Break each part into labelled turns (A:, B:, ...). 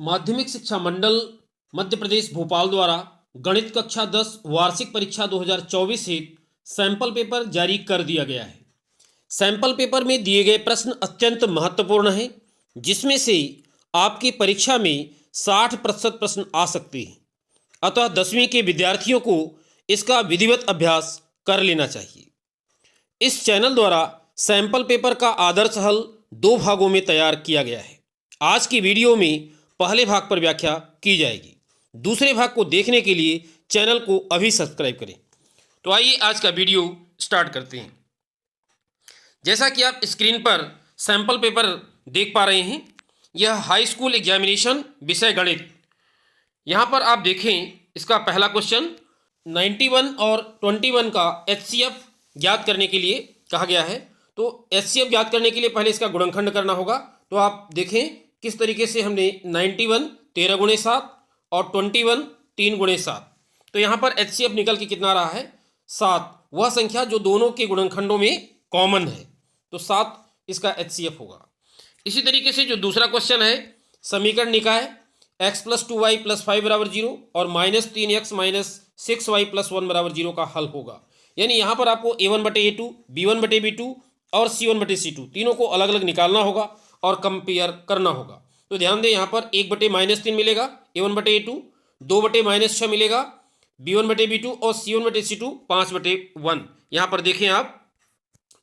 A: माध्यमिक शिक्षा मंडल मध्य प्रदेश भोपाल द्वारा गणित कक्षा 10 वार्षिक परीक्षा 2024 हेतु सैंपल पेपर जारी कर दिया गया है। सैंपल पेपर में दिए गए प्रश्न अत्यंत महत्वपूर्ण हैं, जिसमें से आपकी परीक्षा में 60% प्रश्न आ सकते हैं। अतः 10वीं के विद्यार्थियों को इसका विधिवत अभ्यास कर लेना चाहिए। इस चैनल द्वारा सैंपल पेपर का आदर्श हल 2 भागों में तैयार किया गया है। आज की वीडियो में पहले भाग पर व्याख्या की जाएगी। दूसरे भाग को देखने के लिए चैनल को अभी सब्सक्राइब करें। तो आइए आज का वीडियो स्टार्ट करते हैं। जैसा कि आप स्क्रीन पर सैंपल पेपर देख पा रहे हैं, यह हाई स्कूल एग्जामिनेशन विषय गणित। यहाँ पर आप देखें, इसका पहला क्वेश्चन 91 और 21 का एचसीएफ ज्ञात करने के लिए कहा गया है। तो एचसीएफ ज्ञात करने के लिए पहले इसका गुणनखंड करना होगा। तो आप देखें किस तरीके से हमने 91 13 गुणे 7 और 21 3 गुणे 7। तो यहाँ पर एचसीएफ निकल के कितना रहा है? 7, वह संख्या जो दोनों के गुणनखंडों में कॉमन है। तो 7 इसका एचसीएफ होगा। इसी तरीके से जो दूसरा क्वेश्चन है, समीकरण निकाय x + 2y + 5 = 0 और -3x - 6y + 1 = 0 का हल होगा। यानी यहाँ पर आपको a1/a2, b1/b2 और c1/c2 तीनों को अलग अलग निकालना होगा और कंपेयर करना होगा। तो ध्यान दें, यहाँ पर 1/-3 मिलेगा a1/a2, 2/-6 मिलेगा b1/b2 और c1/c2 5/1। यहाँ पर देखें आप,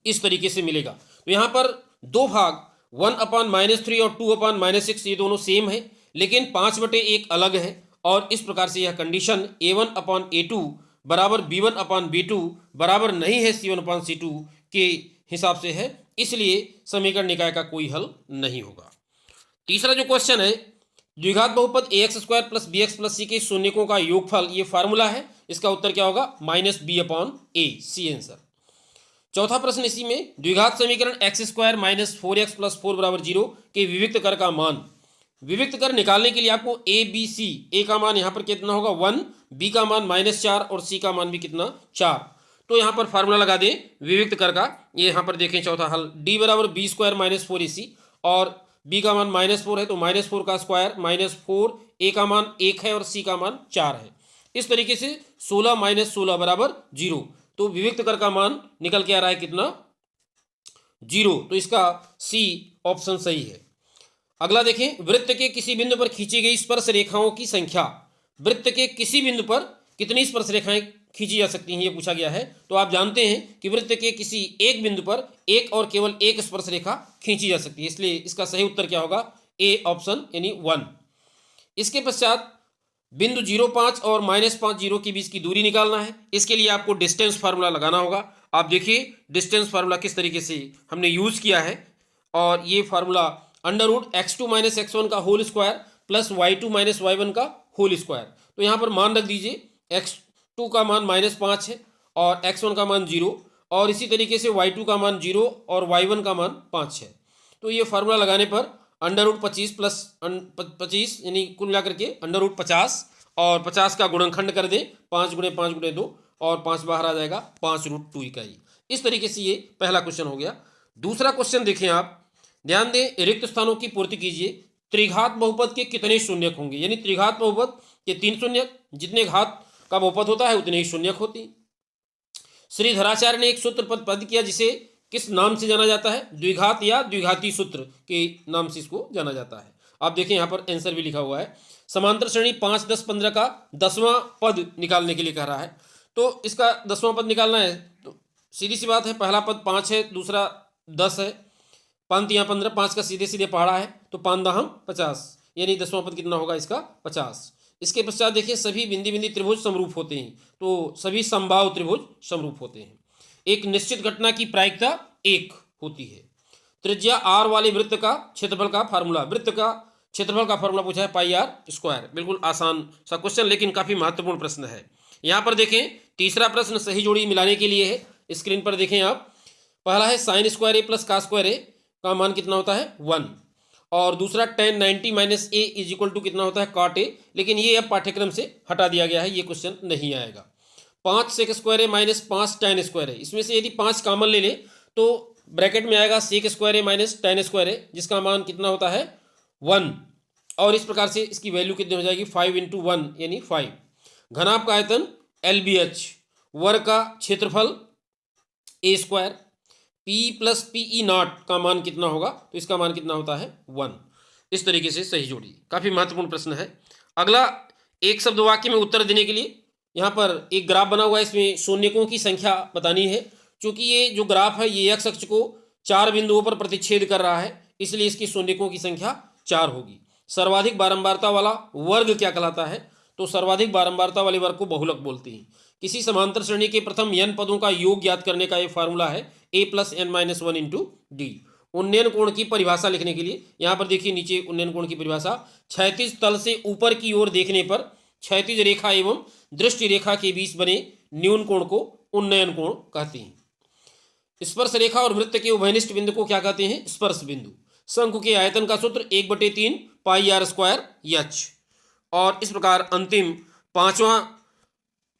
A: इस तरीके से मिलेगा। तो यहाँ पर 2 भाग 1/-3 और 2/-6 ये दोनों सेम है, लेकिन 5/1 अलग है। और इस प्रकार से यह कंडीशन a1/a2 बराबर b1/b2 बराबर नहीं है c1/c2 के हिसाब से है, इसलिए समीकरण निकाय का कोई हल नहीं होगा। तीसरा जो क्वेश्चन है, द्विघात बहुपद ax² + bx + c के शून्यकों का योगफल, ये फार्मूला है। इसका उत्तर क्या होगा? -b/a, C answer. चौथा प्रश्न इसी में, द्विघात समीकरण x² - 4x + 4 = 0 के विविक्त कर का मान। विविक्त कर निकालने के लिए आपको a b c, a का मान यहाँ पर कितना होगा? 1, b का मान -4 और c का मान भी कितना? 4। तो यहाँ पर फार्मूला लगा दें विविक्त कर का। ये यहाँ पर देखें चौथा हल, d = b² - 4ac और b का मान -4 है, तो -4 का स्क्वायर -4, a का मान 1 है और c का मान 4 है। इस तरीके से 16 - 16 = 0। तो विविक्त कर का मान निकल के आ रहा है कितना? 0। तो इसका सी ऑप्शन सही है। अगला देखें, वृत्त के किसी बिंदु पर खींची गई स्पर्श रेखाओं की संख्या। वृत्त के किसी बिंदु पर कितनी स्पर्श रेखाएं खींची जा सकती हैं, ये पूछा गया है। तो आप जानते हैं कि वृत्त के किसी एक बिंदु पर एक और केवल एक स्पर्श रेखा खींची जा सकती है, इसलिए इसका सही उत्तर क्या होगा? ए ऑप्शन, यानी 1। इसके पश्चात बिंदु 0,5 और -5 के बीच की दूरी निकालना है। इसके लिए आपको डिस्टेंस फार्मूला लगाना होगा। आप देखिए डिस्टेंस फार्मूला किस तरीके से हमने यूज़ किया है, और ये फार्मूला √x2 - x1 का whole square plus y2 - y1 का होल स्क्वायर। तो यहाँ पर मान रख दीजिए, x2 का मान -5 है और x1 का मान 0, और इसी तरीके से y2 का मान 0 और y1 का मान 5 है। तो ये फार्मूला लगाने पर √25 + 25 यानी कुल मिलाकर के √50 और 50 का गुणनखंड कर दें, 5 × 5 × 2 और 5 बाहर आ जाएगा, 5√2 इकाई। इस तरीके से ये पहला क्वेश्चन हो गया। दूसरा क्वेश्चन देखें आप, ध्यान दें, रिक्त स्थानों की पूर्ति कीजिए। त्रिघात बहुपद के कितने शून्यक होंगे? यानी त्रिघात बहुपद के 3 शून्यक, जितने घात का बहुपद होता है उतने ही शून्यक होती। श्रीधराचार्य ने एक सूत्र पद किया, जिसे किस नाम से जाना जाता है? द्विघात या द्विघाती सूत्र के नाम से इसको जाना जाता है। आप देखें यहाँ पर आंसर भी लिखा हुआ है। समांतर श्रेणी 5, 10, 15 का 10वां पद निकालने के लिए कह रहा है। तो इसका 10वां पद निकालना है, तो सीधी सी बात है, पहला पद 5 है, दूसरा 10 है, पंत यहाँ 15, 5 का सीधे सीधे पहाड़ा है, तो 5 दाहम 50, यानी 10वां पद कितना होगा? इसका 50। इसके पश्चात देखिए, सभी बिंदी बिंदी त्रिभुज समरूप होते हैं, तो सभी समबाहु त्रिभुज समरूप होते हैं। एक निश्चित घटना की प्रायिकता 1 होती है। त्रिज्या r वाले वृत्त का क्षेत्रफल का फार्मूला। वृत्त का क्षेत्रफल का फार्मूला पूछा है πr²। बिल्कुल आसान सा क्वेश्चन, लेकिन काफी महत्वपूर्ण प्रश्न है। यहाँ पर देखें, तीसरा प्रश्न सही जोड़ी मिलाने के लिए है। स्क्रीन पर देखें आप, पहला है sin² a + cos² a का मान कितना होता है? 1, और दूसरा tan 90 - a = कितना होता है? cot a। लेकिन ये अब पाठ्यक्रम से हटा दिया गया है, ये क्वेश्चन नहीं आएगा। 5 sec² a - 5 tan² a, इसमें से यदि 5 कॉमन ले लें तो ब्रैकेट में आएगा sec² a - tan² a, जिसका मान कितना होता है? 1, और इस प्रकार से इसकी वैल्यू कितनी हो जाएगी 5 × 1 यानी 5। घनाभ का आयतन LBH, वर्ग का क्षेत्रफल A², P + PE0 का मान कितना होगा, तो इसका मान कितना होता है 1। इस तरीके से सही जोड़ी। काफ़ी महत्वपूर्ण प्रश्न है। अगला एक शब्द वाक्य में उत्तर देने के लिए यहाँ पर एक ग्राफ बना हुआ है, इसमें शून्यकों की संख्या बतानी है। चूंकि ये जो ग्राफ है ये एक्स अक्ष को 4 बिंदुओं पर प्रतिच्छेद कर रहा है, इसलिए इसकी शून्यकों की संख्या 4 होगी। सर्वाधिक बारंबारता वाला वर्ग क्या कहलाता है, तो सर्वाधिक बारंबारता वाले वर्ग को बहुलक बोलते हैं। किसी समांतर श्रेणी के प्रथम n पदों का योग ज्ञात करने का ये फार्मूला है a + n - 1 × d। उन्नयन कोण की परिभाषा लिखने के लिए यहाँ पर देखिए नीचे उन्नयन कोण की परिभाषा, क्षैतिज तल से ऊपर की ओर देखने पर क्षैतिज रेखा एवं दृष्टि रेखा के बीच बने न्यून कोण को उन्नयन कोण कहते हैं। स्पर्श रेखा और वृत्त के उभयनिष्ठ बिंदु को क्या कहते हैं, स्पर्श बिंदु। शंकु के आयतन का सूत्र 1/3 πr² h। और इस प्रकार अंतिम 5वां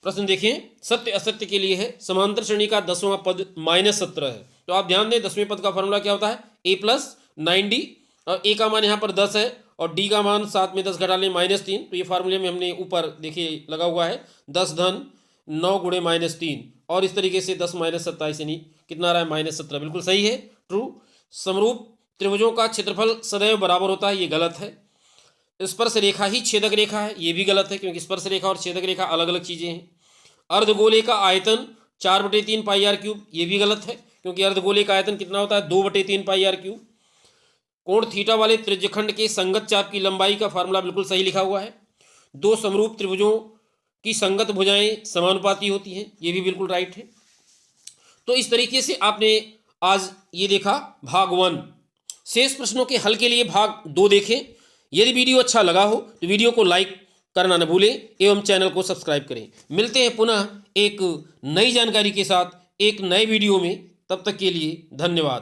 A: प्रश्न देखें, सत्य असत्य के लिए है। समांतर श्रेणी का 10वां पद -17 है, तो आप ध्यान दें 10वें पद का फॉर्मूला क्या होता है, a + 9d। और a का मान यहाँ पर 10 है और d का मान 7 में 10 घटा लें -3, तो ये फार्मूले में हमने ऊपर देखिए लगा हुआ है 10 धन 9 × -3, और इस तरीके से 10 - 27 यानी कितना आ रहा है -17। बिल्कुल सही है, ट्रू। समरूप त्रिभुजों का क्षेत्रफल सदैव बराबर होता है, ये गलत है। स्पर्श रेखा ही छेदक रेखा है, ये भी गलत है, क्योंकि स्पर्श रेखा और छेदक रेखा अलग अलग चीज़ें हैं। अर्धगोले का आयतन 4/3 πr³, ये भी गलत है, क्योंकि अर्धगोले का आयतन कितना होता है 2/3 πr³। कोण थीटा वाले त्रिज्यखंड के संगत चाप की लंबाई का फार्मूला बिल्कुल सही लिखा हुआ है। दो समरूप त्रिभुजों की संगत भुजाएं समानुपाती होती हैं, ये भी बिल्कुल राइट है। तो इस तरीके से आपने आज ये देखा भाग 1। शेष प्रश्नों के हल के लिए भाग 2 देखें। यदि वीडियो अच्छा लगा हो तो वीडियो को लाइक करना न भूलें एवं चैनल को सब्सक्राइब करें। मिलते हैं पुनः एक नई जानकारी के साथ एक नए वीडियो में, तब तक के लिए धन्यवाद।